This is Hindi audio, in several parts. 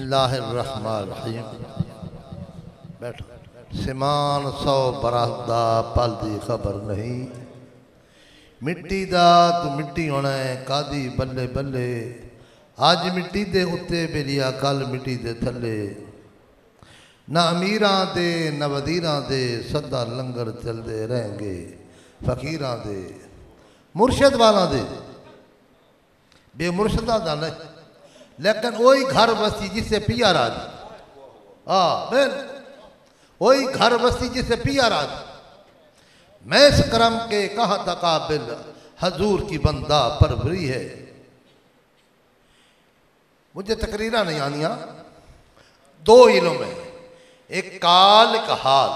बिस्मिल्लाहिर्रहमानिर्रहीम। बैठो। सिमान 100 बरस दा पल दी खबर नहीं, मिट्टी दा तू मिट्टी होना है कादी बल्ले बल्ले। अज मिट्टी दे उत्ते बेलिया कल मिट्टी दे थले। ना अमीरां दे न वजीरां दे सदा लंगर चलते रहेंगे। फकीरां दे मुर्शद वाला दे बेमुर्शदा दा नहीं, लेकिन वही घर बसी जिसे पिया राज। बिल वही घर बसी जिसे पिया राज। मैं इस करम के कहा तकाबिल हजूर की बंदा परवरी है। मुझे तकरीरा नहीं आनिया। दो इल्म है, एक काल एक हाल।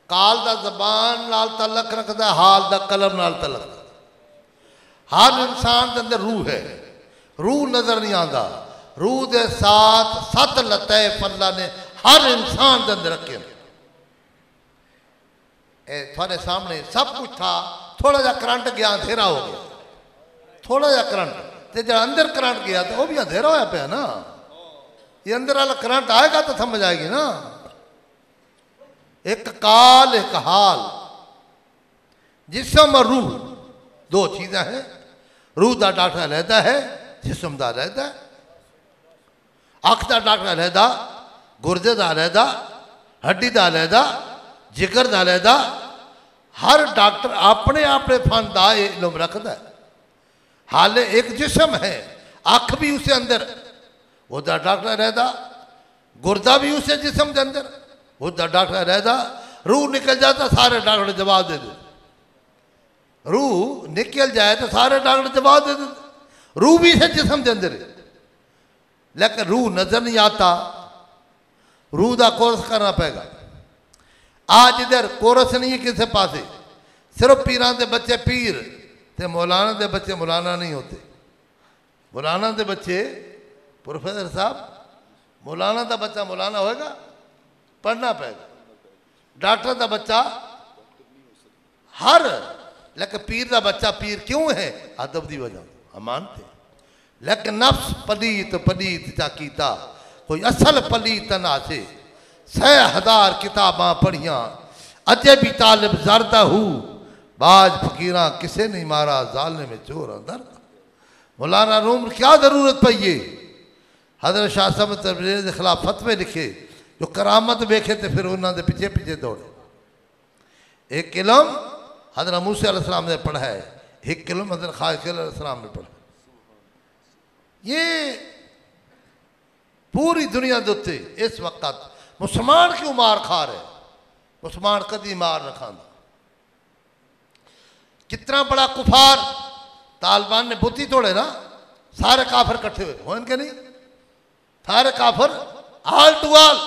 काल दा जबान नाल तलक रखता, हाल दा कलम नाल तलक रखता। हर इंसान के अंदर रूह है, रूह नजर नहीं आता। रूह के साथ 7 लतैफ अल्लाह ने हर इंसान के अंदर रखे। थोड़े सामने सब कुछ था, थोड़ा जा करंट गया अंधेरा हो गया। थोड़ा जा करंट ते जो अंदर करंट गया तो वह भी अंधेरा होया पे ना। ये अंदर वाला करंट आएगा तो समझ आएगी ना। एक काल एक हाल। जिस्म और रूह दो चीजें हैं। रूह का डॉक्टर अलहदा है, जिस्म का अलहदा है। अख का डॉक्टर अलहदा, गुर्दे का अलहदा, हड्डी का अलहदा, जिगर का अलहदा। हर डॉक्टर अपने अपने फन का इल्म रखता है। हाले एक जिस्म है, अख भी उसे अंदर, उसका डॉक्टर अलहदा। गुर्दा भी उसे जिस्म के अंदर, उसका डॉक्टर अलहदा। रूह निकल जाता सारे डॉक्टर जवाब दे दे। रूह निकल जाए तो सारे डॉक्टर जवाब दे देते। रूह भी है जिस्म के अंदर, लेकिन रूह नजर नहीं आता। रूह का कोर्स करना पड़ेगा। आज इधर कोर्स नहीं है किसी पासे। सिर्फ पीरां दे बच्चे पीर ते मौलाना दे बच्चे मौलाना नहीं होते। मौलाना दे बच्चे प्रोफेसर साहब, मौलाना का बच्चा मौलाना होएगा, पढ़ना पड़ेगा। डॉक्टर का बच्चा हर, लेकिन पीर का बच्चा पीर क्यों है? अदब की वजह हम मानते। लेकिन नफ्स पलीत पलीत चा कीता, कोई असल पलीत ना से। 6,000 किताबां पढ़िया, अजे भी तालिब जरदा हूँ। बाज फकीरा किसे नहीं मारा, जालने में चोर अंदर। मौलाना रूम क्या जरूरत पई है? हजरत शाह साहब तबरेज़ के खिलाफ फतवे लिखे, जो करामत वेखे तो फिर उन्होंने पीछे पीछे दौड़े। एक इल्म हजरत मूसा अलैहिस्सलाम ने पढ़ा है, एक इल्म हजरत खालिद अलैहिस्सलाम ने पढ़ा। ये पूरी दुनिया के उत्ते इस वक्त मुसलमान क्यों मार खा रहे? मुसलमान कदी मार न खांदा। कितना बड़ा कुफार तालिबान ने बुद्धि तोड़े ना। सारे काफिर इकट्ठे हुए हो इनके नहीं, सारे काफिर आल टू आल।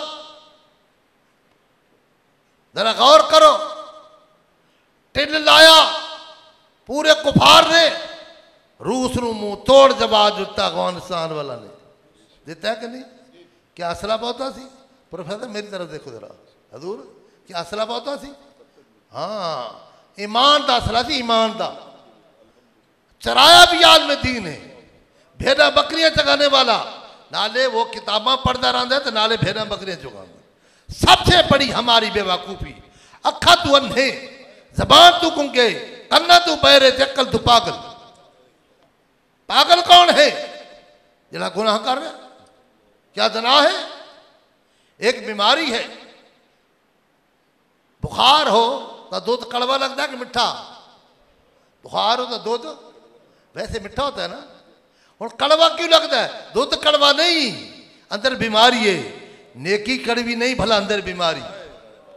जरा गौर करो, टिल लाया पूरे कुफार ने। रूस नु मुंह तोड़ जवाब दिता अफगानिस्तान वाला ने। दिता है कि नहीं? क्या असला बहुता सी? प्रोफेसर मेरी तरफ देखो जरा। हजूर क्या असला बहुता सी? हाँ, ईमान का असला सी, ईमान का। चराया भी आलम दीन है, भेड़ा बकरियां चगाने वाला। नाले वो किताबा पढ़ता रहता है तो नाले भेड़ा बकरियां चुगाता। सबसे बड़ी हमारी बेवकूफ़ी, अखा तू अंधे, जबान तू गुंगे, कन्ना तू बहरे, अक्ल तू पागल। पागल कौन है? जरा गुनाह कर रहे। क्या जना है? एक बीमारी है, बुखार हो तो दूध कड़वा लगता है कि मिठा? बुखार हो तो दूध वैसे मिठा होता है ना। और कड़वा क्यों लगता है? दूध कड़वा नहीं, अंदर बीमारी है। नेकी कड़वी नहीं, भला अंदर बीमारी।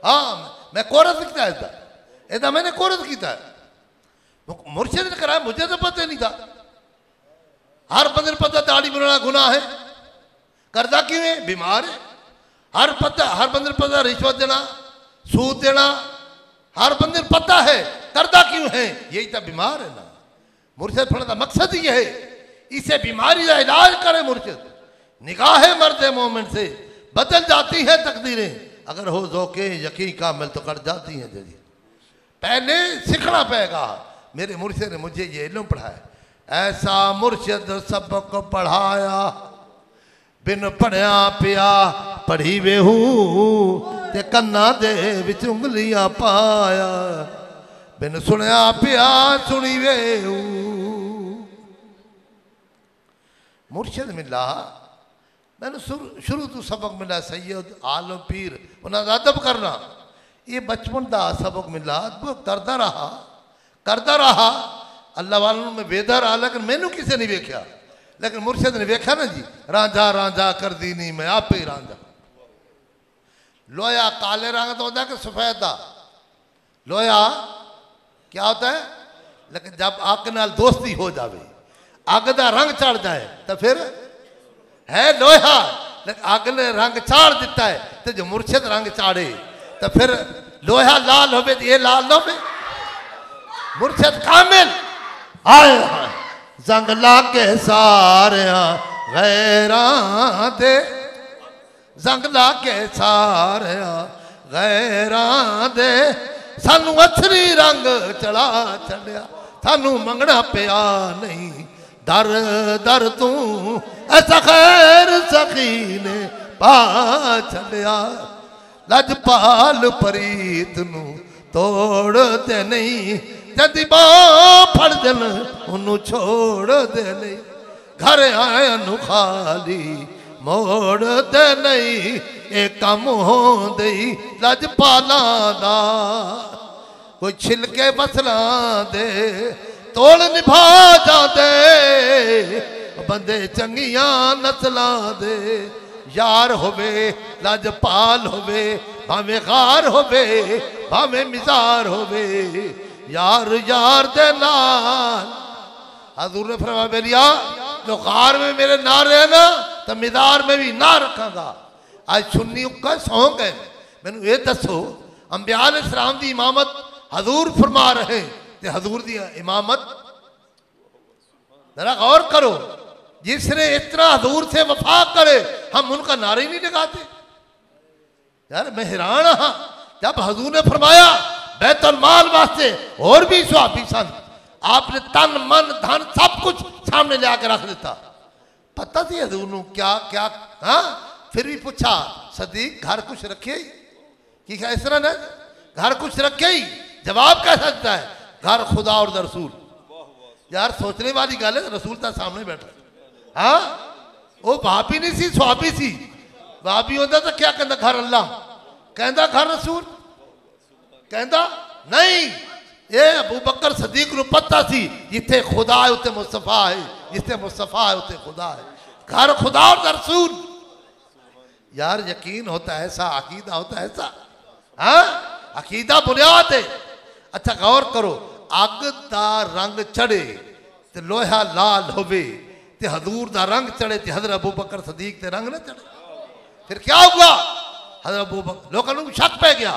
हाँ, मैं कोरस लिखता है ऐसा मैंने कोरस किया है। मुर्शिद ने कराया, मुझे तो पता नहीं था। हर बंदे ने पता दाढ़ी बनाना गुनाह है, करता क्यों है? बीमार है। हर बंदे ने पता रिश्वत देना, सूद देना, हर बंदे ने पता है, करता क्यों है? यही तो बीमार है ना। मुर्शिद पढ़ने का मकसद ही है, इसे बीमारी का इलाज करे मुर्शिद। निगाह मर्द मोमिन से बदल जाती है तकदीरें, अगर हो ज़ौक़े यकीन कामिल तो कर जाती हैं जल्दी। पहले सीखना पड़ेगा। मेरे मुर्शिद ने मुझे ये इल्म पढ़ाया। ऐसा मुर्शिद सबको पढ़ाया, बिन पढ़िया पिया पढ़ी वेहू ते कन्ना दे विच उंगलियां पाया बिन सुनिया पिया सुनी वेहू। मुर्शिद मिला मैंने शुरू तो सबक मिला सैयद आलम पीर उन्होंने अदब करना ये बचपन का सबक मिला करता रहा अल्लाह वालों में वेदा रहा लेकिन मैनू किसी नहीं वेख्या लेकिन मुर्शिद ने वेख्या ना जी रांझा रांझा कर दी नहीं मैं आप ही रांझा। लोया काले रंग तो होता है कि सफेद का लोया क्या होता है लेकिन जब आग नाल दोस्ती हो जाए अग का रंग चढ़ जाए तो फिर है लोहा लेकिन अग ने रंग चाड़ दिता है तो जो मुर्शिद रंग चाड़े तो फिर लोहा लाल हो ये लाल ना हो मुर्शिद कामिल आए जंग लागे सारे गैरां दे जंग लागे सारे गैरां दे सानू अछरी रंग चढ़ा छड़िया सानू मंगना पिया नहीं दर दर तू ऐसा खैर सखी ने पा छड़िया लजपाल परीत नू तोड़ दे नहीं जदी बां फड़ देन उन्नू छोड़ दे नहीं घर आया नू खाली मोड़ दे नहीं ये कम हो दई लजपाला दा कोई छिलके बसला दे तोड़ निभा जाते बंदे चंगिया नस्ला दे यार होवे लजपाल होवे भावे गार होवे भावे मिजार होवे यार यार दे नाल हजूर ने फरमाया बेलिया जो गार में मेरे ना रहे ना तो मिजार में भी ना रखागा। आज सुन्नी का सौंग है मैनू ये दसो अंबिया अलैहिस्सलाम दी इमामत हजूर फरमा रहे ते हजूर दी इमामत जरा गौर करो जिसने इतना हजूर से वफा करे हम उनका नारे ही नहीं लगाते यार मैं हैरान हाँ जब हजूर ने फरमाया बैतुल माल वास्ते और भी सुहाबी सन आपने तन मन धन सब कुछ सामने ले आकर रख देता पता थी हजूर नू क्या क्या हाँ फिर भी पूछा सदीक घर कुछ रखे कि क्या इस तरह ने घर कुछ रखे ही जवाब कैसा देता है घर खुदा और रसूल यार सोचने वाली गल है रसूल तो सामने बैठा हाँ वो भाभी नहीं सी सुहाबी सी भाभी होता तो क्या कहता घर अल्लाह कहता घर रसूल कहता नहीं ये अबू बकर सदीक नू पता सी जिथे खुदा है उत्ते मुस्तफा है जिथे मुस्तफा है उत्ते खुदा है घर खुदा और रसूल यार यकीन होता है ऐसा अकीदा होता है ऐसा हाँ अकीदा बुनियाद है। अच्छा गौर करो अग दा रंग चढ़े ते लोहा लाल होवे ते हजूर दा रंग चढ़े ते हजरत अबू बकर सदीक ते रंग न चढ़े फिर क्या हुआ हजरत अबू बकर लोगों को शक पै गया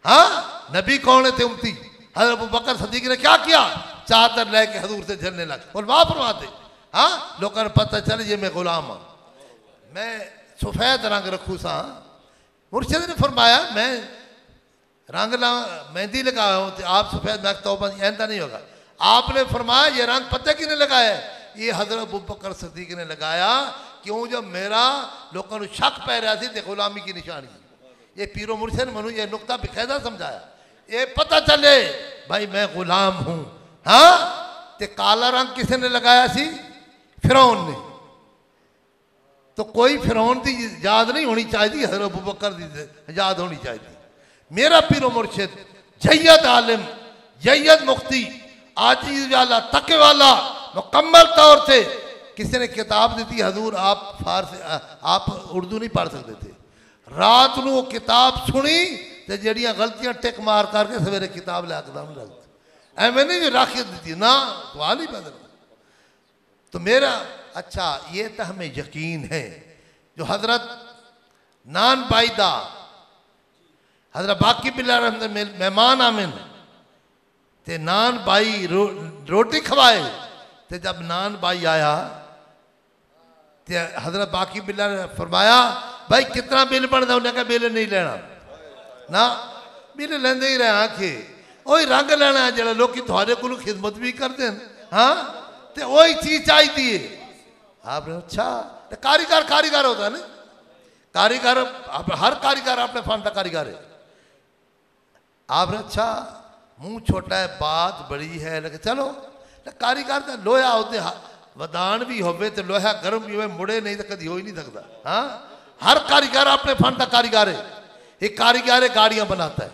हाँ नबी कौन थे उम्मती हजरत अबू बकर सदीक ने क्या किया चादर लेके हजूर से झलने लगे और वाह फरमाते हाँ लोगों ने पता चले ये मैं गुलाम हूँ मैं सफेद रंग रखू सा मुर्शिद ने फरमाया मैं रंग ला मेहंदी लगाया हूँ आप सफेद मैं तौबा ऐसा नहीं होगा आपने फरमाया ये रंग पता किसने लगाया ये हजरत अबू बकर सदीक ने लगाया क्यों जब मेरा लोगों को शक पै रहा थी गुलामी की निशानी ये पीरो मुर्शिद ने मनु ये नुकता बेकायदा समझाया ये पता चले भाई मैं गुलाम हूँ हाँ ते काला रंग किसने लगाया सी फिरौन ने तो कोई फिरौन की याद नहीं होनी चाहिए हजरत अबू बकर की याद होनी चाहिए। मेरा पीरो मुर्शिद जय्यद आलिम जय्यद मुफ्ती आजीज वाला तके वाला मुकम्मल तौर से किसी ने किताब दी थी हजूर आप फारसी आप उर्दू नहीं पढ़ सकते थे रात को किताब सुनी तो जड़ियाँ गलतियां टिक मार करके सवेरे किताब ला एकदम लगती एवं नहीं रख दी ना सवाल ही बदल तो मेरा अच्छा ये तो हमें यकीन है जो हजरत नान बाईदा हजरत बाकी बिल्ला मेहमान आमिन ते नान बाई रोटी खवाए ते जब नान बाई आया ते हजरत बाकी बिल्ला ने फरमाया भाई कितना बिल बनता उन्हें कहा बिल नहीं लेना ना बिल लेंदे ही रहे आखे वही रंग लेना जरा लोग थोड़े को खिदमत भी करते हैं हाँ तो वही चीज चाहिए आपने अच्छा तो कारीगर कारीगर होता है ना, कारीगर हर कारीगर अपने फन का कारीगर है। आपने अच्छा मुंह छोटा है बात बड़ी है लेकिन चलो कारीगर तो लोहा होते वदान भी होवे तो लोहा गर्म भी हो मुड़े नहीं तो कभी हो ही नहीं सकता। हाँ हर कारीगर अपने फन का कारीगर है। एक कारीगर गाड़ियां बनाता है,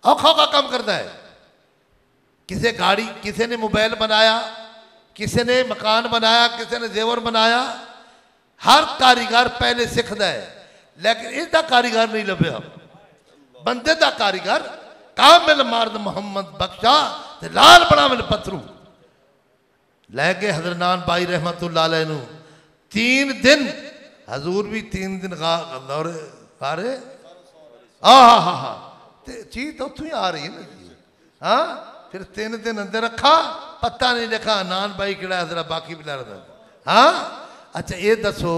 औखा का काम करता है। किसी गाड़ी किसी ने मोबाइल बनाया, किसी ने मकान बनाया, किसी ने जेवर बनाया। हर कारीगर पहले सीखता है लेकिन इसका कारीगर नहीं लभ्या। बंदे का कारीगर कामिल मर्द मोहम्मद बख्शा ते लाल बनावल पत्थरू लैके हजरत नान भाई रहमतुल्लाह अलैह नू 3 दिन हजूर भी 3 दिन दौरे कारे हा चीज तो उतों ही आ रही है ना। हाँ फिर 3 दिन अंदर रखा, पता नहीं लिखा नान भाई किड़ा हजरत बाकी पिला रहा। हाँ अच्छा ये दसो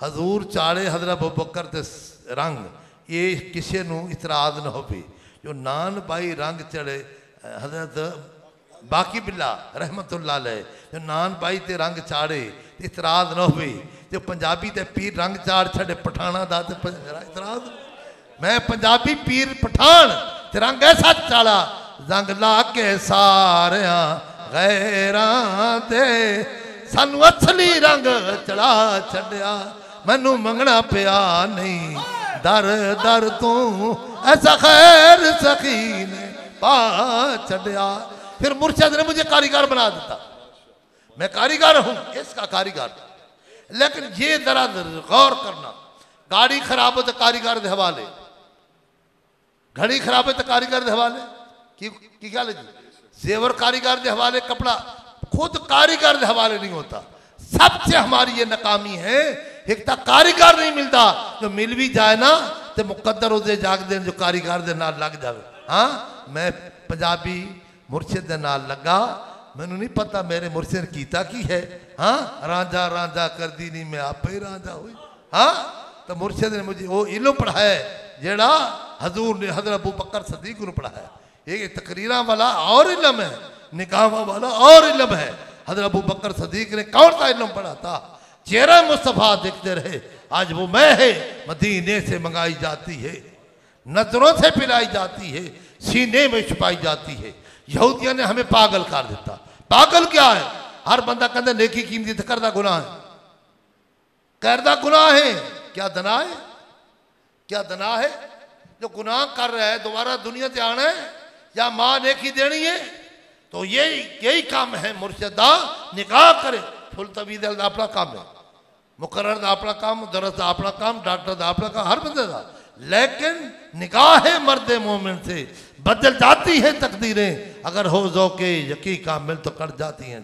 हजूर चाले हजरत अबू बकर ते रंग ये किसी नू इतराज न हो जो नान भाई रंग चढ़े हजरत बाकी बिल्ला रहमतुल्लाह अलैह जो नान भाई ते रंग चाड़े इतराज न हो जो पंजाबी ते पीर रंग चाड़ छड़े पठाना दा ते इतराज। मैं पंजाबी पीर पठान ते रंग ऐसा चाड़ा रंग ला के सारिया गैरां ते सानू असली रंग चढ़ा छड़िया मैनू मंगना पिया नहीं दर दर तू ऐसा खैर सखी ने पा छड़िया। फिर मुर्शद ने मुझे कारीगर बना देता, मैं कारीगर हूं इसका कारीगर। लेकिन ये जरा गौर करना, गाड़ी खराब हो तो कारीगर के हवाले, घड़ी खराब हो तो कारीगर के हवाले की ख्याल है जी, जेवर कारीगर के हवाले, कपड़ा खुद कारीगर के हवाले नहीं होता। सबसे हमारी ये नाकामी है, एक तो कारीगर नहीं मिलता, जो मिल भी जाए ना तो मुकद्दर उसे जाग दे जो कारीगर के नाल लग जाए। हाँ मैं पंजाबी मुर्शिद के नाल लगा, मैनू नहीं पता मेरे मुर्शिद ने कीता की है। हाँ रांझा रांझा कर दी नहीं मैं आप ही रांझा हुई। हाँ तो मुर्शिद ने मुझे वो इल्म पढ़ाया जेड़ा हजूर ने हजरत अबू बकर सदीक को पढ़ाया। ये तकरीरा वाला और इल्म है, निकाह वाला और इल्म है। हजरत अबू बकर सदीक ने कौन सा इल्म पढ़ा था? चेहरा मुस्तफा देखते रहे, आज वो मैं है मदीने से मंगाई जाती है, नजरों से पिलाई जाती है, सीने में छुपाई जाती है। यहूदिया ने हमें पागल कर देता। पागल क्या है? हर बंदा कहता नेकी कीमती तो करदा गुनाह है, करदा गुनाह है। क्या दना है? क्या दना है? जो गुनाह कर रहा है दोबारा दुनिया से आना है या मां नेकी देनी है? तो यही काम है मुर्शिदा, निकाह करे। फुल तवीद अपना काम है, मुकर्रर दा अपना काम, दरस दा अपना काम, डॉक्टर दा अपना काम, हर बंदे दा। लेकिन निकाह है मर्द मोमिन से बदल जाती है तकदीरें, अगर हो जो के यकी कामिल तो कट जाती हैं।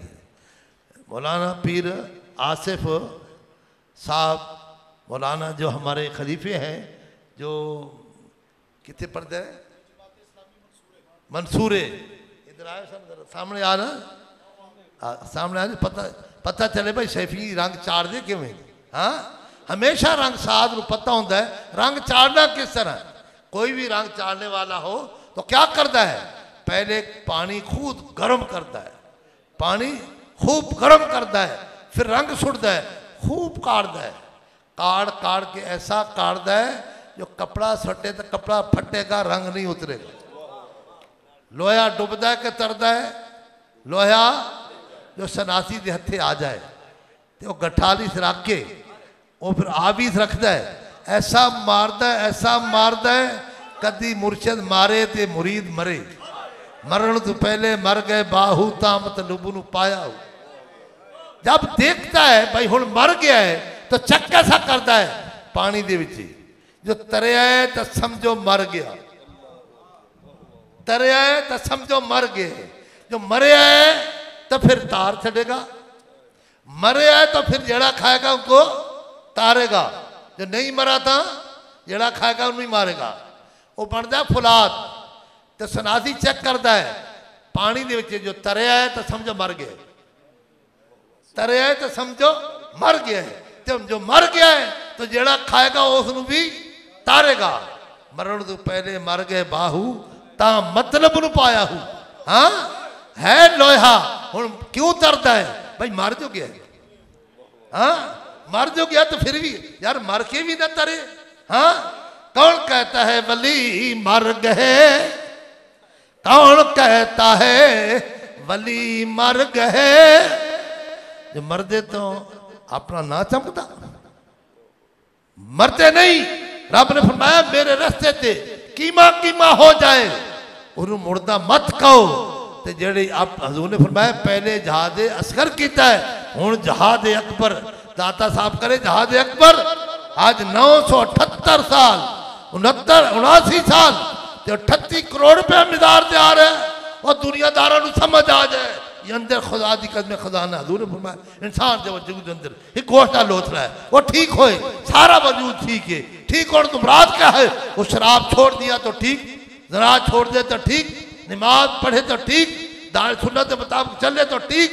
मौलाना पीर आसिफ साहब मौलाना जो हमारे खलीफे हैं, जो कितने पर्दे हैं मंसूरे, इधर आए सामने आना, सामने आने पता चले भाई शैफी रंग चाड़ दे किवें। हाँ हमेशा रंग साध पता होता है रंग चाड़ना किस तरह। कोई भी रंग चाड़ने वाला हो तो क्या करता है? पहले पानी खूब गर्म करता है, पानी खूब गर्म करता है, फिर रंग सुटता है, खूब काटता है, काट काट के ऐसा काटता है जो कपड़ा सटे तो कपड़ा फटेगा, रंग नहीं उतरेगा। लोहा डुबदा है कि तरदा है? लोहा जो सनासी के हथे आ जाए तो गठाली से रख के वो फिर आवी से रखता है, ऐसा मारदा है, ऐसा मारदा है कदी मुर्शद मारे ते मुरीद मरे। मरण तो पहले मर गए बाहू तामत लुबू न पाया हो। जब देखता है भाई हुण मर गया है तो चक कैसा करता है? पानी दे विच जो तरया है तो समझो मर गया, तरया है तो समझो मर गए, जो मरया है तो फिर तार छड़ेगा, मरया है तो फिर जड़ा खाएगा उनको तारेगा, जो नहीं मरा था जड़ा खाएगा उन्हें मारेगा। वो बनता है फुलाद। तो सनासी चेक करता है पानी दे विच जो तरया है तो समझो मर गए, तरया है तो समझो मर गया है, जब जो मर गया है तो जड़ा खाएगा उसनू भी तारेगा। मरण तो पहले मर गए बाहू ता मतलब न पाया हूं। हाँ है लोहा हुण क्यों तरदा है? भाई मर जो गया। हाँ मर जो गया तो फिर भी यार मर के भी ना तरे। हाँ, कौन कहता है वली मर गए, कौन कहता है वली मर गए। जो मरदे तो अपना ना चमकता, मरते नहीं। रब ने फरमाया मेरे रस्ते ते कीमा कीमा हो जाए उन्हें मुर्दा मत कहो। ते जेड़ी आप हजूर ने फरमाया पहले जहाद असगर किया है, हुण जहाद अकबर दाता साहब करे। जहाद अकबर आज 978 साल 79 साल ते 38 करोड़ रुपया मिदार ते आ रहा है। और दुनियादारों को समझ आ जाए ये अंदर खुदा दी कदम खजाना। हजूर ने फरमाया इंसान जो वजूद अंदर एक गोश्ता लोथ रहा है वो ठीक होए, सारा वजूद ठीक है। ठीक और तो मुराद क्या है? वो शराब छोड़ दिया तो ठीक, ज़ना छोड़ दे तो ठीक, नमाज पढ़े तो ठीक, दान सुन्नत के मुताबिक चले तो ठीक।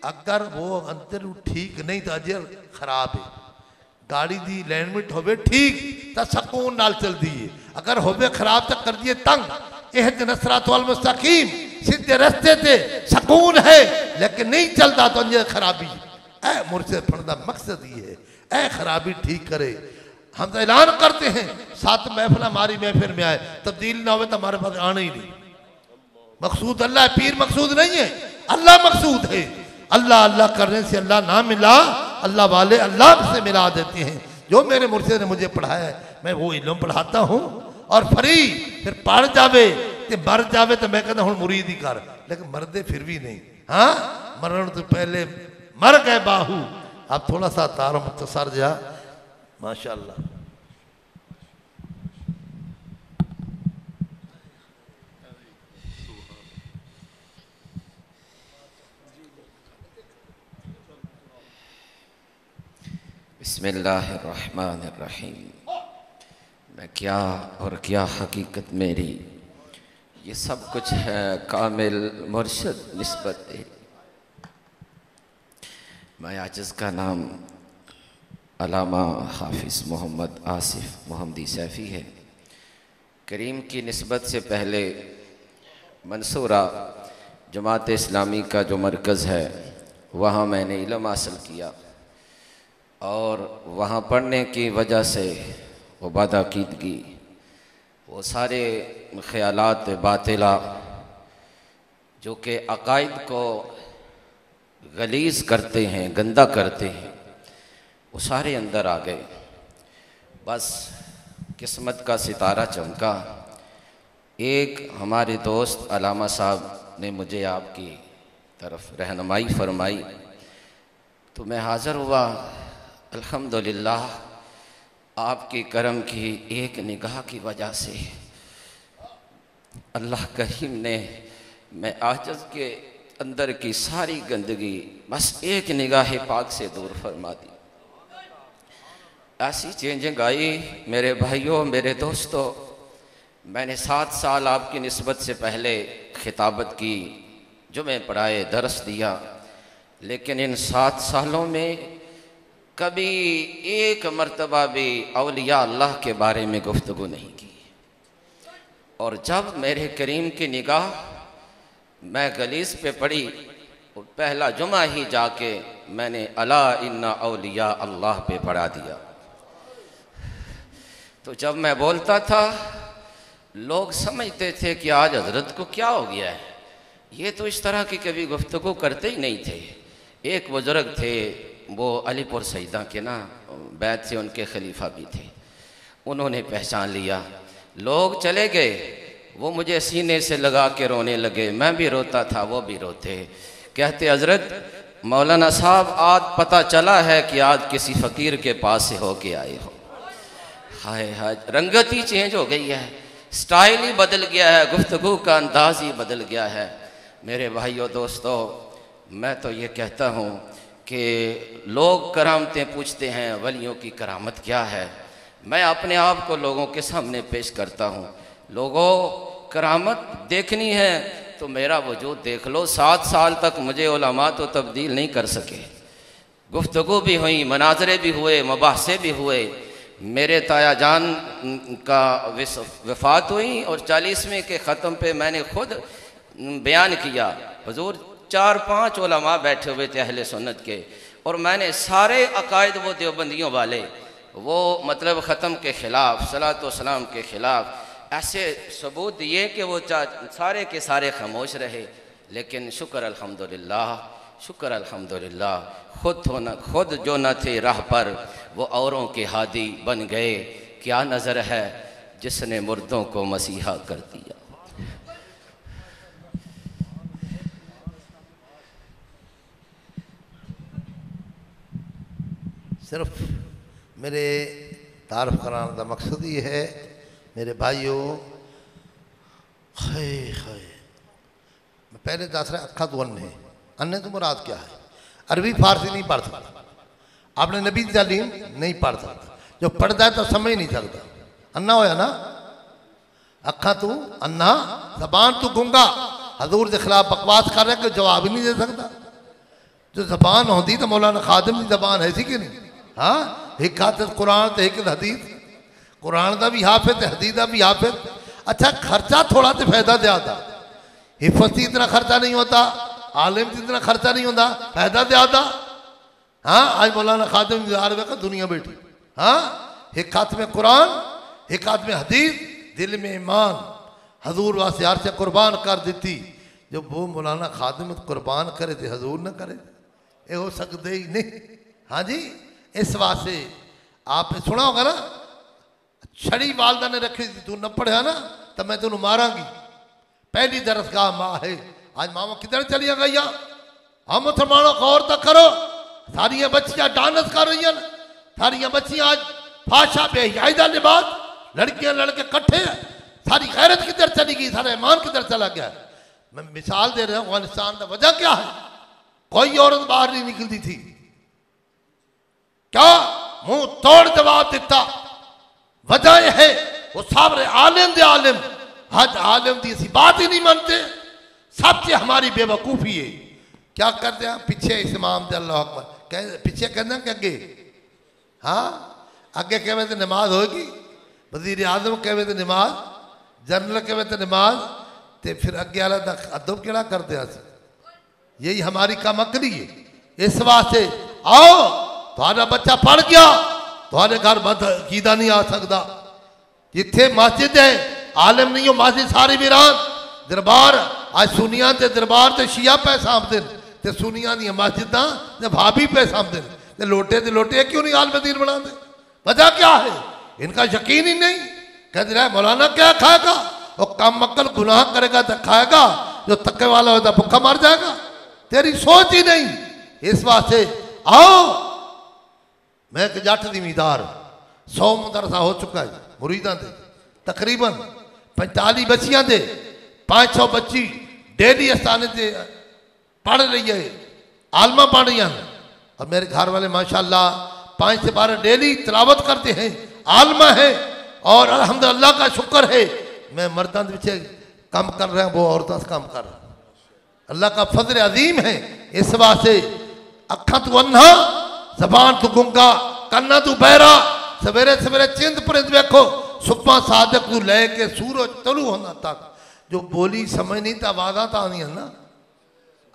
अगर वो अंदर ठीक नहीं तो अजर खराब है। गाड़ी दी अलाइनमेंट होवे ठीक तो सकून नाल चल दिए, अगर होवे खराब तो कर दिए तंग। इहदिना सिरातल मुस्तकीम, सीधे रास्ते ते सकून है लेकिन नहीं चलता तो अंदर खराबी। ऐ मुर्शिद पढ़ने का मकसद ये है ऐ खराबी ठीक करे। हम तो ऐलान करते हैं 7 महफिल हमारी महफिल में आए, तब्दील ना हो तो हमारे पास आना ही नहीं। मकसूद अल्लाह है, पीर मकसूद नहीं है, अल्लाह मकसूद है। अल्लाह अल्लाह करने से अल्लाह ना मिला, अल्लाह वाले अल्लाह से मिला देते हैं। जो मेरे मुर्शिद ने मुझे पढ़ाया है मैं वो इल्म पढ़ाता हूँ। और फ्री फिर पढ़ जावे ते मर जावे तो मैं कहता हूँ मुरीद ही कर, लेकिन मरदे फिर भी नहीं। हाँ, मरण तो पहले मर गए बाहू। अब थोड़ा सा तारो मुख्तसर जा माशाअल्लाह। बिस्मिल्लाहिर्रहमानिर्रहीम। मैं क्या और क्या हकीकत मेरी, ये सब कुछ है कामिल मुर्शिद निस्बत है। मैं आजिज़ का नाम अल्लामा हाफिज़ मोहम्मद आसिफ मोहम्मदी सैफ़ी है। करीम की निस्बत से पहले मंसूरा जमात इस्लामी का जो मरकज़ है वहाँ मैंने इल्म हासिल किया और वहाँ पढ़ने की वजह से वो बदअक़ीदगी, वो सारे ख़यालात बातिला जो कि अक़ाइद को गलीज़ करते हैं, गंदा करते हैं, वो सारे अंदर आ गए। बस किस्मत का सितारा चमका। एक हमारे दोस्त अल्लामा साहब ने मुझे आपकी तरफ रहनुमाई फरमाई तो मैं हाज़िर हुआ। अल्हम्दुलिल्लाह आपकी करम की एक निगाह की वजह से अल्लाह करीम ने मैं आजिज़ के अंदर की सारी गंदगी बस एक निगाह पाक से दूर फरमा दी। ऐसी चेंजिंग आई मेरे भाइयों, मेरे दोस्तों। मैंने 7 साल आपकी निस्बत से पहले खिताबत की, जुमे पढ़ाए, दरस दिया, लेकिन इन 7 सालों में कभी एक मर्तबा भी औलिया अल्लाह के बारे में गुफ्तगू नहीं की। और जब मेरे करीम की निगाह मैं गलीस पे पड़ी, पहला जुमा ही जाके मैंने अला इन्ना औलिया अल्लाह पे पढ़ा दिया। तो जब मैं बोलता था लोग समझते थे कि आज हजरत को क्या हो गया है, ये तो इस तरह की कभी गुफ्तगू करते ही नहीं थे। एक बुजुर्ग थे, वो अलीपुर सईदा के ना बैत से उनके खलीफा भी थे, उन्होंने पहचान लिया। लोग चले गए, वो मुझे सीने से लगा के रोने लगे, मैं भी रोता था, वो भी रोते। कहते हजरत मौलाना साहब आज पता चला है कि आज किसी फ़कीर के पास से होके आए हो। हाय हाय, रंगत ही चेंज हो गई है, स्टाइल ही बदल गया है, गुफ्तगू का अंदाज ही बदल गया है। मेरे भाइयों दोस्तों, मैं तो ये कहता हूँ कि लोग करामतें पूछते हैं, वलियों की करामत क्या है। मैं अपने आप को लोगों के सामने पेश करता हूँ। लोगों, करामत देखनी है तो मेरा वजूद देख लो। 7 साल तक मुझे उलमा तो तब्दील नहीं कर सके। गुफ्तगू भी हुई, मनाजरे भी हुए, मबाहसे भी हुए। मेरे ताया जान का वफ़ात हुई और 40वें के ख़त्म पे मैंने खुद बयान किया। हुजूर 4-5 उलमा बैठे हुए थे अहले सुन्नत के, और मैंने सारे अकायद वो देवबंदियों वाले वो मतलब ख़त्म के ख़िलाफ़, सलात व सलाम के ख़िलाफ़ ऐसे सबूत दिए कि वो सारे के सारे खामोश रहे। लेकिन शुक्र अल्हम्दुलिल्लाह, शुक्र अल्हम्दुलिल्लाह, खुद जो न थे राह पर वो औरों के हादी बन गए। क्या नज़र है जिसने मुर्दों को मसीहा कर दिया। सिर्फ मेरे तारफ़ कराने का मकसद ये है मेरे भाइयों, मैं पहले दस रहा अखा तो अन्ने, अन्ने तो मुराद क्या है? अरबी फारसी नहीं पढ़ सकता, आपने नबी की तालीम नहीं पढ़ सकता, जो पढ़ता है तो समझ नहीं सकता। अन्ना होया ना, अखा तू अन्ना, जबान तू गूंगा, हजूर के खिलाफ बकवास कर रहा है कि जवाब ही नहीं दे सकता। जो जबान होती तो मौलाना खादिम की जबान है सी कि नहीं? हाँ, एक हाफिज कुरान तो एक हदीस, कुरान का भी हाफिज हदीस का भी हाफिज। अच्छा, खर्चा थोड़ा तो फायदा ज्यादा, हिफत की इतना खर्चा नहीं होता, आलिम की इतना खर्चा नहीं होता, फायदा ज्यादा। हाँ, आज मौलाना खादिम दुनिया बैठी, हाँ, एक हाथ में कुरान, एक हाथ में हदीस, दिल में ईमान, हजूर वास्ते यार से कुर्बान कर दी। जब वो मौलाना खादिम कुर्बान करे तो हजूर न करे, ये हो सकते ही नहीं। हाँ जी, इस वास्ते आपने सुना होगा ना, छड़ी वालदा ने रखी थी, तू न पढ़िया ना तो मैं तेन मारांगी। पहली दरसगाह माँ है। आज मामा किधर चलिया गई? हम मुसलमानों गौर तक करो, सारिया बच्चियां डांस कर रही हैं, सारिया बच्चियां आज फाशा बेहयादा लिबास, लड़कियां लड़के कट्ठे हैं, सारी गैरत किधर चली गई, सारा ईमान किधर चला गया। मैं मिसाल दे रहा हूं, अफगानिस्तान का वजह क्या है? कोई औरत बाहर नहीं निकलती थी, क्या मुंह तोड़ जवाब दिता। वजह यह है वो साबरे आलिम दे आलिम, हज आलिम की ऐसी बात ही नहीं मानते। सबसे हमारी बेवकूफ़ी है, क्या करते हैं पीछे इमाम दे अल्लाह अकबर कह, पीछे कहना कि अगे, हाँ अगे कहे तो नमाज होगी, वजीर आजम कहे तो नमाज, जनरल कहे तो नमाज, तो फिर अगे वाला अदब केड़ा करते हैं। यही हमारी कामकली है। इस वास्ते आओ, तुम्हारा बच्चा पढ़ गया, तुम्हारे घर मत कीदा नहीं आ सकता। जिथे मस्जिद है आलिम नहीं हो, मस्जिद सारी वीरान, दरबार आज सुनिया ते दरबार ते शिया पे सामते, ते सुनिया दी मस्जिदा ते भाभी पे सामते, ते लोटे ते लोटे क्यों नहीं आल मदीन बनाते? वजह क्या है? इनका यकीन ही नहीं। कहते रहे मौलाना क्या खाएगा? वो कम मक्कल गुनाह करेगा तो खाएगा, जो तक्के वाला होता भूखा मर जाएगा। तेरी सोच ही नहीं। इस वास्ते आओ, मैं एक जट जिमीदार, 100 मदरसा हो चुका है मुरीदा दे, तकरीबन 45 बच्चियां दे 500 बच्ची डेली स्थान से पढ़ रही है, आलमा पढ़ रही हैं। और मेरे घर वाले माशाल्लाह 5 से 12 डेली तिलावत करते हैं, आलमा है। और अल्हम्दुलिल्लाह का शुक्र है, मैं मर्दां के पीछे काम कर रहा हूँ, वो औरतों से काम कर रहा हूँ। अल्लाह का फजल अजीम है। इस वास्ते अखा तू अन्हा, जबान तू गुंगा, कन्ना तू बहरा, सवेरे सवेरे चिंद परिंद वेखो, सुबह सादक तू लेके सूरज तलू होना तक जो बोली समझ नहीं तो आवाज़ा तो आनी है ना,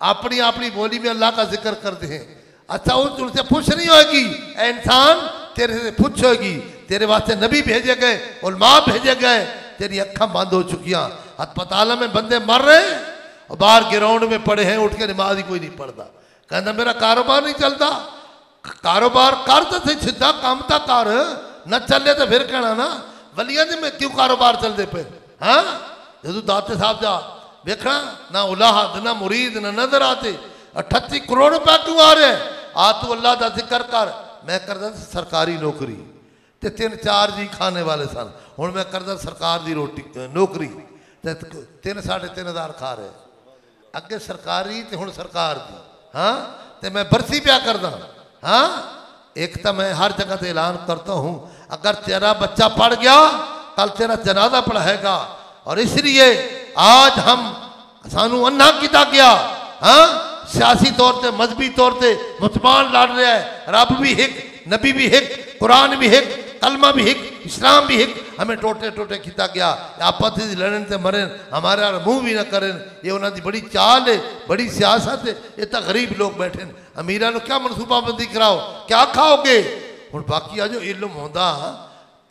अपनी अपनी बोली में अल्लाह का जिक्र करते हैं। अच्छा, वो तुमसे पूछ नहीं होगी, इंसान तेरे से पूछ होगी। तेरे वास्ते नबी भेजे गए, उलमा भेजे गए, तेरी अखा बंद हो चुकियां। अस्पताल में बंदे मर रहे हैं और बाहर ग्राउंड में पड़े हैं, उठ के नमाज ही कोई नहीं पढ़ता। कहना मेरा कारोबार नहीं चलता। कारोबार कर तो सही, सीधा काम तो कर, न चले तो फिर कहना ना वलिया में क्यों कारोबार चलते पे। हाँ, जो दाते साहब जा देखना, ना उलाहद ना मुरीद ना नजर आते, 38 करोड़ रुपया क्यों आ रहे? आ तू अल्लाह का जिक्र कर। मैं करता सरकारी नौकरी, ते 3-4 जी खाने वाले सन, हूँ मैं करता सरकार की रोटी नौकरी, 3-3.5 हज़ार खा रहे, अगे सरकारी तो हूँ सरकार की। हाँ, तो मैं बरसी प्या करदा। हाँ, एक तो मैं हर जगह से ऐलान करता हूँ, अगर तेरा बच्चा पढ़ गया कल तेरा जनाजा पढ़ाएगा। और इसलिए आज हम सानू अन्ना किया गया। हाँ, सियासी तौर पर मजहबी तौर पर मुसलमान लड़ रहा है, रब भी एक, नबी भी एक, कुरान भी एक, कलमा भी हिक, इस्लाम भी हिक, हमें टोटे टोटे खिता गया आपस में लड़न से मरन, हमारे मुंह भी ना करें। ये उन्होंने बड़ी चाल है, बड़ी सियासत है। इतना गरीब लोग बैठे अमीर को क्या मनसूबाबंदी कराओ, क्या खाओगे। हुण बाकी आ जो इल्म होंदा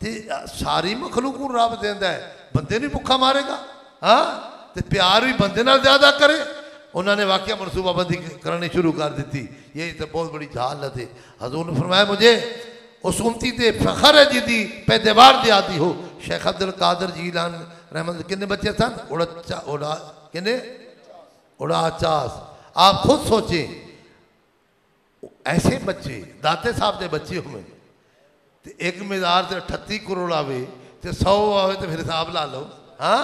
ते सारी मखलूक को रब देंदा है, बंदे नहीं भुखा मारेगा। हाँ तो प्यार भी बंदे नाल ज्यादा करे। उन्होंने वाकया मनसूबाबंदी करनी शुरू कर दी। ये तो बहुत बड़ी जहालत है। हजूर ने फरमाया मुझे उस उम्मती ते फखर है जिदी पैदेवार दे आदि हो। शेख अब्दुल कादर जीलान रहमत कितने बच्चे सन? उड़ा 50। आप खुद सोचें ऐसे बच्चे दाते साहब के बच्चे होंगे तो एक मिजार से 38 करोड़ आवे तो 100 आवे तो फिर हिसाब ला लो। हाँ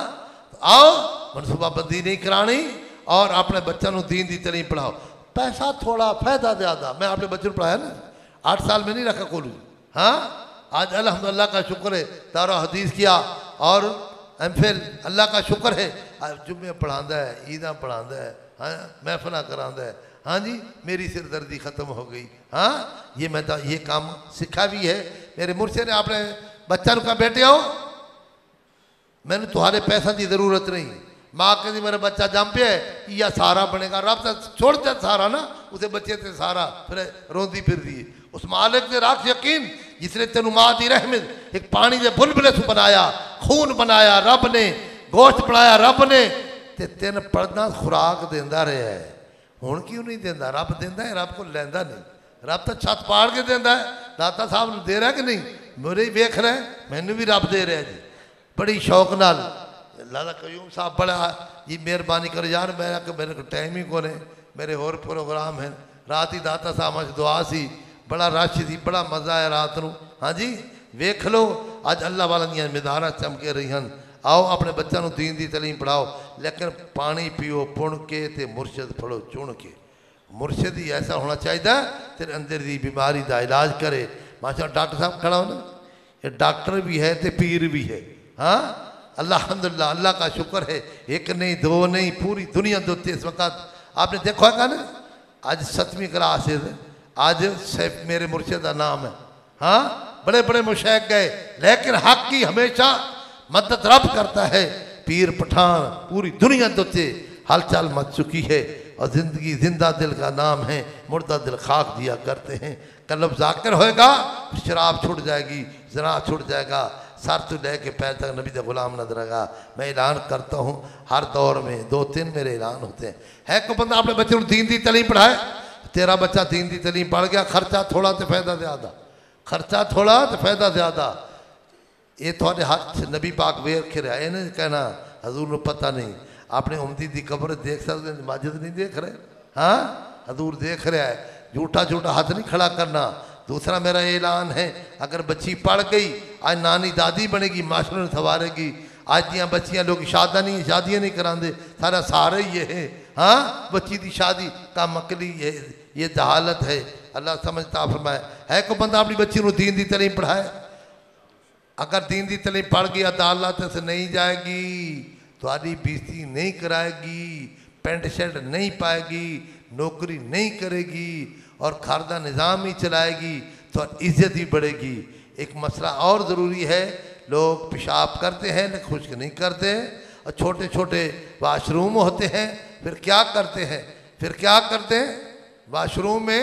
आओ मनसूबाबंदी नहीं करानी और अपने बच्चों को दीन दी तलीम पढ़ाओ। पैसा थोड़ा फायदा ज़्यादा। मैं अपने बच्चों को पढ़ाया ना 8 साल में नहीं रखा कॉलेज। हाँ आज अल्हम्दुलिल्लाह का शुक्र है, तारा हदीस किया और MPhil अल्लाह का शुक्र है। जुम्मे पढ़ाता है, ईदा पढ़ाता है, हाँ महफिल कराता है। हाँ जी मेरी सिरदर्दी ख़त्म हो गई। हाँ ये मैं तो ये काम सीखा भी है। मेरे मुर्शे ने अपने बच्चा का बेटे हो मैंने तुम्हारे पैसा की ज़रूरत नहीं। माँ कहती मेरा बच्चा जम पे है या सहारा बनेगा। रब तो छोड़ दे सहारा ना, उसे बच्चे से सहारा फिर रोंदी फिर दी। उस मालिक ने राख यकीन जिसने तेन माँ की रहमत एक पानी के बुलबुले से बनाया, खून बनाया रब ने, गोश्त बनाया रब ने, ते तेन पढ़ना खुराक देंदा रहा है। हुण क्यों नहीं देंदा? रब देंदा है, रब को लैंदा नहीं। रब तो छत पाड़ के देंदा है। दाता साहब ने दे रहा कि नहीं? मेरे ही वेख रहे मैनू भी रब दे रहा जी बड़ी शौक नाल। लाला कयूम साहब बड़ा जी मेहरबानी कर यार मेरे को टाइम ही को मेरे होर प्रोग्राम है। रात ही दाता साहब अच दुआ सी, बड़ा रश सी, बड़ा मज़ा आया रात को। हाँ जी वेख लो अज अल्लाह वाला दियां मिदारां चमके रही हैं। आओ अपने बच्चों को दीन की तलीम पढ़ाओ, लेकिन पानी पियो पुण के ते मुर्शद फड़ो चुन के। मुर्शद ही ऐसा होना चाहिए तेरे अंदर की बीमारी का इलाज करे। माशा डॉक्टर साहब खड़ा हो ना, ये डॉक्टर भी है तो पीर भी है। हाँ अल्हम्दुलिल्लाह अल्लाह का शुक्र है, एक नहीं दो नहीं पूरी दुनिया दोते इस वक्त। आपने देखा है ना आज 7वीं क्लास है, आज सैफ मेरे मुर्शिद का नाम है। हाँ बड़े बड़े मुशाइख गए, लेकिन हक की हमेशा मदद रब करता है। पीर पठान पूरी दुनिया दोते हलचल मच चुकी है और जिंदगी जिंदा दिल का नाम है, मुर्दा दिल खाक दिया करते हैं। कल्ब जाकिर होएगा शराब छूट जाएगी, जना छूट जाएगा, सर तो लेके पैर तक नबी का गुलाम नजर आएगा। मैं ऐलान करता हूँ हर दौर में 2-3 मेरे ऐलान होते हैं। है को बंदा अपने बच्चे को दीन की तलीम पढ़ाए, तेरा बच्चा दीन की तलीम पढ़ गया, खर्चा थोड़ा तो फायदा ज़्यादा, खर्चा थोड़ा तो फायदा ज़्यादा। ये थोड़े हाथ नबी पाक वेख रहा है, नहीं कहना हजूर को पता नहीं। अपने उम्मती की कब्र देख सकते, माजिद नहीं देख रहे। हाँ हजूर देख रहा है, झूठा झूठा हाथ नहीं खड़ा करना। दूसरा मेरा ऐलान है, अगर बच्ची पढ़ गई आज नानी दादी बनेगी, मास्टर संवारेगी। आज दियाँ बच्चियाँ लोग शादियाँ नहीं कराते, सारा सारे ये है। हाँ बच्ची की शादी का मकली ये जहालत है। अल्लाह समझता फरमाए है को बंदा अपनी बच्ची को दीन की तलीम पढ़ाए। अगर दीन की तलीम पढ़ गई अदालत से नहीं जाएगी, थोड़ी बेइज्जती नहीं कराएगी, पेंट शर्ट नहीं पाएगी, नौकरी नहीं करेगी और घर का निज़ाम ही चलाएगी तो इज्जत ही बढ़ेगी। एक मसला और ज़रूरी है, लोग पेशाब करते हैं लेकिन खुश्क नहीं करते और छोटे छोटे वाशरूम होते हैं। फिर क्या करते हैं वाशरूम में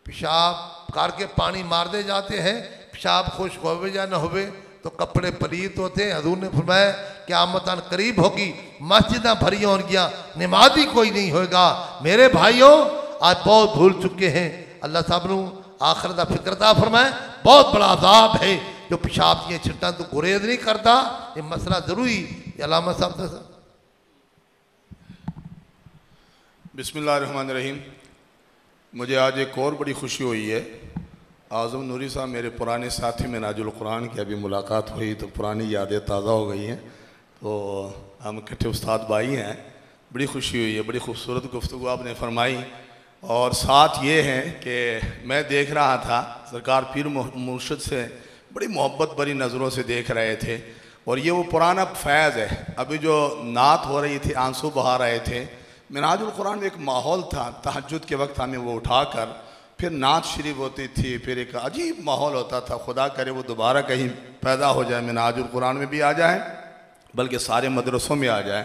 पेशाब करके पानी मार दे जाते हैं। पेशाब खुश्क होवे या न होवे तो कपड़े पलीत होते हैं। हजूर ने फरमाया क़यामत करीब होगी, मस्जिदां भरी होंगियां, नमाजी कोई नहीं होगा। मेरे भाइयों आज बहुत भूल चुके हैं। अल्लाह साहब नू आखिरत दा फिक्रता फरमाए, बहुत बड़ा अजाब है जो पेशाब की छिट्टां तो गुरेज नहीं करता। ये मसला जरूरी अलामा साहब दस। बिस्मिल्लाहिर्रहमानिर्रहीम। मुझे आज एक और बड़ी खुशी हुई है। आज़म नूरी साहब मेरे पुराने साथी में नाजुल कुरान की अभी मुलाकात हुई तो पुरानी यादें ताज़ा हो गई हैं। तो हम इकट्ठे उस्ताद भाई हैं, बड़ी खुशी हुई है। बड़ी खूबसूरत गुफ्तगू आपने फरमाई और साथ ये है कि मैं देख रहा था सरकार पीर मुर्शिद से बड़ी मोहब्बत भरी नज़रों से देख रहे थे और ये वो पुराना फैज़ है। अभी जो नात हो रही थी, आंसू बहा रहे थे, मिनाजुल कुरान में एक माहौल था, तहज्जुद के वक्त हमें वो उठाकर फिर नात शरीफ होती थी, फिर एक अजीब माहौल होता था। खुदा करे वो दोबारा कहीं पैदा हो जाए, मिनाजुल कुरान में भी आ जाए, बल्कि सारे मदरसों में आ जाए।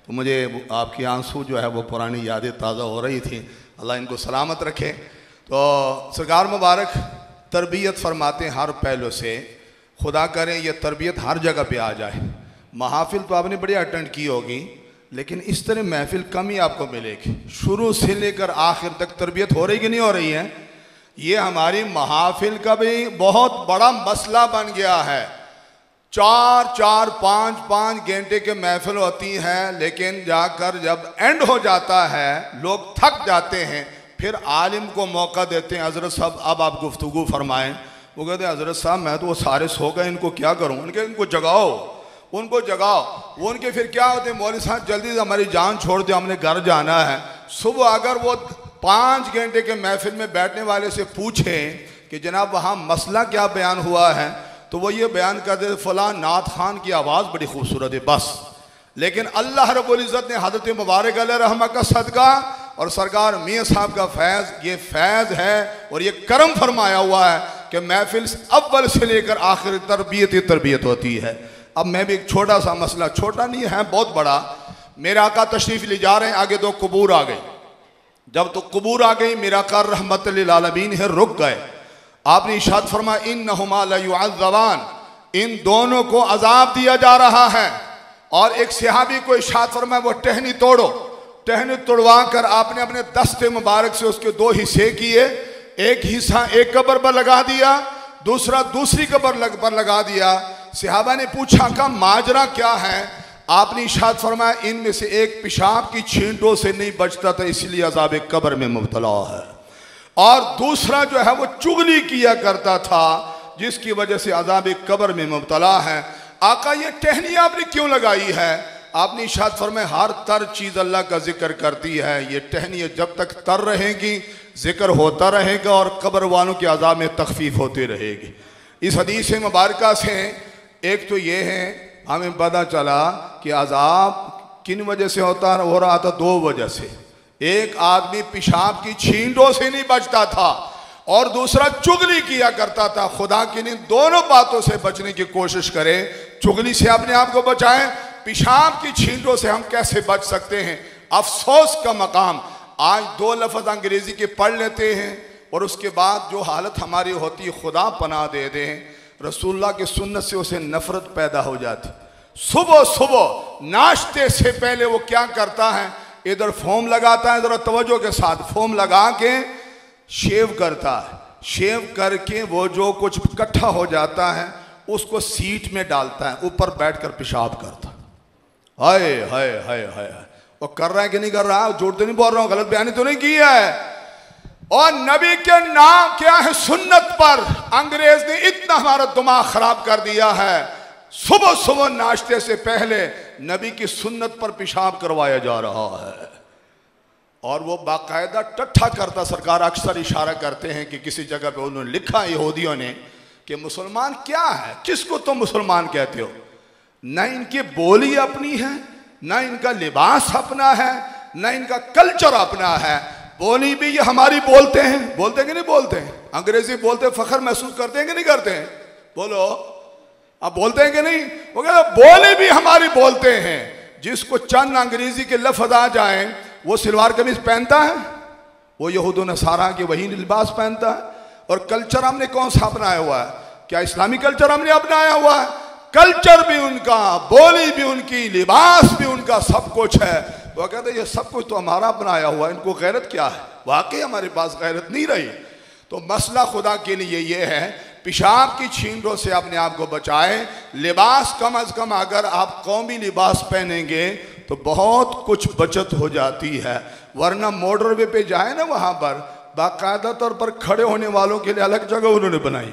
तो मुझे आपकी आंसू जो है वो पुरानी यादें ताज़ा हो रही थी। अल्लाह इनको सलामत रखे। तो सरकार मुबारक तरबियत फरमाते हैं हर पहलू से। खुदा करें ये तरबियत हर जगह पे आ जाए। महाफिल तो आपने बड़ी अटेंड की होगी, लेकिन इस तरह महफिल कम ही आपको मिलेगी। शुरू से लेकर आखिर तक तरबियत हो रही कि नहीं हो रही है? ये हमारी महाफिल का भी बहुत बड़ा मसला बन गया है। 4-4, 5-5 घंटे के महफिल होती हैं, लेकिन जाकर जब एंड हो जाता है लोग थक जाते हैं। फिर आलिम को मौका देते हैं, हज़रत साहब अब आप गुफ्तगू फरमाएं। वो कहते हैं हज़रत साहब मैं तो वो सारे सो गए, इनको क्या करूँ? उनके इनको जगाओ, उनको जगाओ। वो उनके फिर क्या होते हैं, मौलवी साहब जल्दी से हमारी जान छोड़ दो, हमने घर जाना है। सुबह अगर वो 5 घंटे के महफिल में बैठने वाले से पूछें कि जनाब वहाँ मसला क्या बयान हुआ है, तो वो ये बयान कर दे फलां नात खान की आवाज़ बड़ी खूबसूरत है बस। लेकिन अल्लाह रब्बुल इज़्ज़त ने हज़रत मुबारक अलैहि रहमत का सदका और सरकार मियाँ साहब का फैज़, ये फैज़ है और ये करम फरमाया हुआ है कि महफिल अव्वल से लेकर आखिर तरबियत होती है। अब मैं भी एक छोटा सा मसला, छोटा नहीं है बहुत बड़ा, मेरे आका तशरीफ़ ले जा रहे हैं, आगे 2 कबूर आ गई। जब तो कबूर आ गई, मेरा कार रहमत लिल आलमीन है, रुक गए। आपने इरशाद फरमाया इन्नहुमा लयुअज़्ज़बान, इन दोनों को अजाब दिया जा रहा है। और एक सहाबी को इरशाद फरमाया वो टहनी तोड़ो। टहनी तोड़वा कर आपने अपने दस्ते मुबारक से उसके 2 हिस्से किए। एक हिस्सा एक कब्र पर लगा दिया, दूसरा दूसरी कब्र पर लगा दिया। सहाबा ने पूछा का माजरा क्या है? आपने इरशाद फरमाया इनमें से एक पेशाब की छींटों से नहीं बचता था, इसलिए अज़ाब कब्र में मुब्तला है। और दूसरा जो है वो चुगली किया करता था, जिसकी वजह से अज़ाब कब्र में मुब्तला है। आका ये टहनी आपने क्यों लगाई है? आपने इरशाद फरमाया हर तर चीज़ अल्लाह का जिक्र करती है। ये टहनी जब तक तर रहेगी जिक्र होता रहेगा और कब्र वालों के अज़ाब में तखफीफ होती रहेगी। इस हदीस मुबारका से एक तो ये है, हमें पता चला कि अज़ाब किन वजह से हो रहा था, 2 वजह से। एक आदमी पेशाब की छींटों से नहीं बचता था और दूसरा चुगली किया करता था। खुदा की इन दोनों बातों से बचने की कोशिश करें। चुगली से अपने आप को बचाएं, पेशाब की छींटों से हम कैसे बच सकते हैं? अफसोस का मकाम, आज 2 लफ्ज़ अंग्रेज़ी के पढ़ लेते हैं और उसके बाद जो हालत हमारी होती है, खुदा पनाह दे दें, रसूलुल्लाह की सुन्नत से उसे नफरत पैदा हो जाती। सुबह सुबह नाश्ते से पहले वो क्या करता है, इधर फोम लगाता है, इधर तवज्जो के साथ फोम लगा के शेव करता है। शेव करके वो जो कुछ इकट्ठा हो जाता है उसको सीट में डालता है, ऊपर बैठकर पेशाब करता है। हाय हाय हाय हाय, वो कर रहा है कि नहीं कर रहा? झूठ तो नहीं बोल रहा हूँ, गलत बयानी तो नहीं की है। और नबी के नाम क्या है, सुन्नत पर अंग्रेज ने इतना हमारा दिमाग खराब कर दिया है। सुबह सुबह नाश्ते से पहले नबी की सुन्नत पर पेशाब करवाया जा रहा है और वो बाकायदा टट्ठा करता। सरकार अक्सर इशारा करते हैं कि किसी जगह पे उन्होंने लिखा यहूदियों ने कि मुसलमान क्या है, किसको तुम मुसलमान कहते हो? ना इनकी बोली अपनी है, ना इनका लिबास अपना है, ना इनका कल्चर अपना है। बोली भी ये हमारी बोलते हैं, बोलते हैं कि नहीं बोलते हैं? अंग्रेजी बोलते फख्र महसूस करते हैं कि नहीं करते हैं? बोलो, आप बोलते हैं कि नहीं? वो कहते बोली भी हमारी बोलते हैं। जिसको चंद अंग्रेजी के लफ्ज आ जाए वो सलवार कमीज पहनता है, वो यहूद नसारा के वही लिबास पहनता है। और कल्चर हमने कौन सा अपनाया हुआ है? क्या इस्लामी कल्चर हमने अपनाया हुआ है? कल्चर भी उनका, बोली भी उनकी, लिबास भी उनका, सब कुछ है। वो कहते हैं ये सब कुछ तो हमारा अपनाया हुआ, इनको गैरत क्या है? वाकई हमारे पास गैरत नहीं रही। तो मसला खुदा के लिए ये है, पेशाब की छींटों से अपने आप को बचाएं। लिबास कम अज कम अगर आप कौमी लिबास पहनेंगे तो बहुत कुछ बचत हो जाती है। वरना मोटरवे पे जाए ना, वहाँ पर बाकायदा तौर पर खड़े होने वालों के लिए अलग जगह उन्होंने बनाई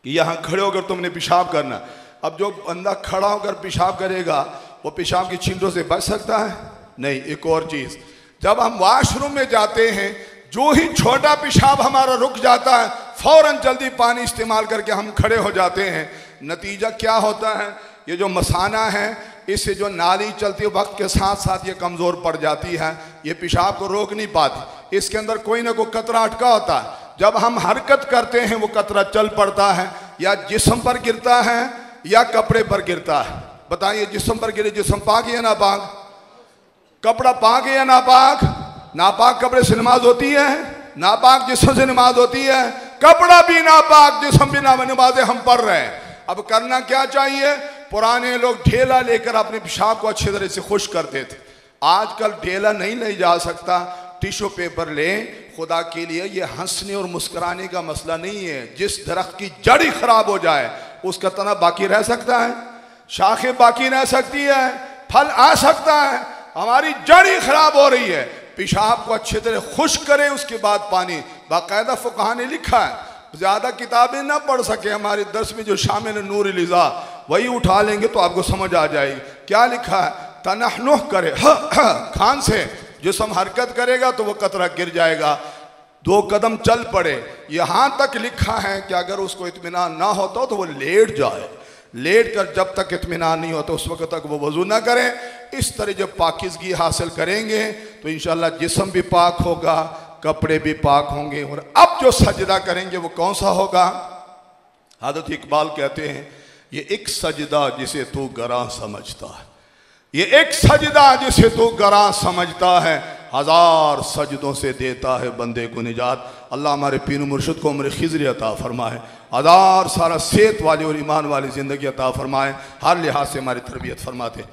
कि यहाँ खड़े होकर तुमने पेशाब करना। अब जो बंदा खड़ा होकर पेशाब करेगा वो पेशाब की छींटों से बच सकता है? नहीं। एक और चीज़, जब हम वॉशरूम में जाते हैं, जो ही छोटा पेशाब हमारा रुक जाता है, फौरन जल्दी पानी इस्तेमाल करके हम खड़े हो जाते हैं। नतीजा क्या होता है? ये जो मसाना है, इससे जो नाली चलती है वक्त के साथ साथ ये कमज़ोर पड़ जाती है, ये पेशाब को रोक नहीं पाती। इसके अंदर कोई ना कोई कतरा अटका होता है। जब हम हरकत करते हैं वो कतरा चल पड़ता है या जिस्म पर गिरता है या कपड़े पर गिरता है? बताइए, जिस्म पर गिरे, जिस्म पाक या नापाक? कपड़ा पाक है या नापाक? नापाक कपड़े से नमाज होती है, नापाक जिस्म से नमाज होती है। कपड़ा भी नापाक, जिस्म भी ना, नमाजें हम पढ़ रहे हैं। अब करना क्या चाहिए? पुराने लोग ढेला लेकर अपने पेशाब को अच्छी तरह से खुश करते थे। आजकल ढेला नहीं ले जा सकता, टिश्यू पेपर लें। खुदा के लिए ये हंसने और मुस्कुराने का मसला नहीं है। जिस दरख्त की जड़ ही खराब हो जाए उसका तना बाकी रह सकता है, शाखें बाकी रह सकती है, फल आ सकता है। हमारी जड़ ही खराब हो रही है। पेशाब को अच्छी तरह खुश्क करें, उसके बाद पानी। बाकायदा फुक़हा ने लिखा है, ज़्यादा किताबें ना पढ़ सके, हमारे दर्स में जो शामिल है नूर लिज़ा, वही उठा लेंगे तो आपको समझ आ जाएगी। क्या लिखा है? तनहनुह करे, खान से जिस्म हरकत करेगा तो वो कतरा गिर जाएगा, 2 कदम चल पड़े। यहाँ तक लिखा है कि अगर उसको इत्मीनान ना होता तो वो लेट जाए, लेट कर जब तक इत्मीनान नहीं होता उस वक्त तक वो वजू ना करें। इस तरह जब पाकिज़गी हासिल करेंगे तो इंशाअल्लाह जिस्म भी पाक होगा, कपड़े भी पाक होंगे। और अब जो सजदा करेंगे वो कौन सा होगा? हज़रत इकबाल कहते हैं, ये एक सजदा जिसे तू गरा समझता है, ये एक सजदा जिसे तू गरा समझता है, 1000 सजदों से देता है बंदे को निजात। अल्लाह हमारे पीर मुर्शिद को उम्र खिज़री अता फरमाए, 1000 सारा सेहत वाली और ईमान वाली ज़िंदगी अता फरमाए, हर लिहाज से हमारी तरबियत फरमाते।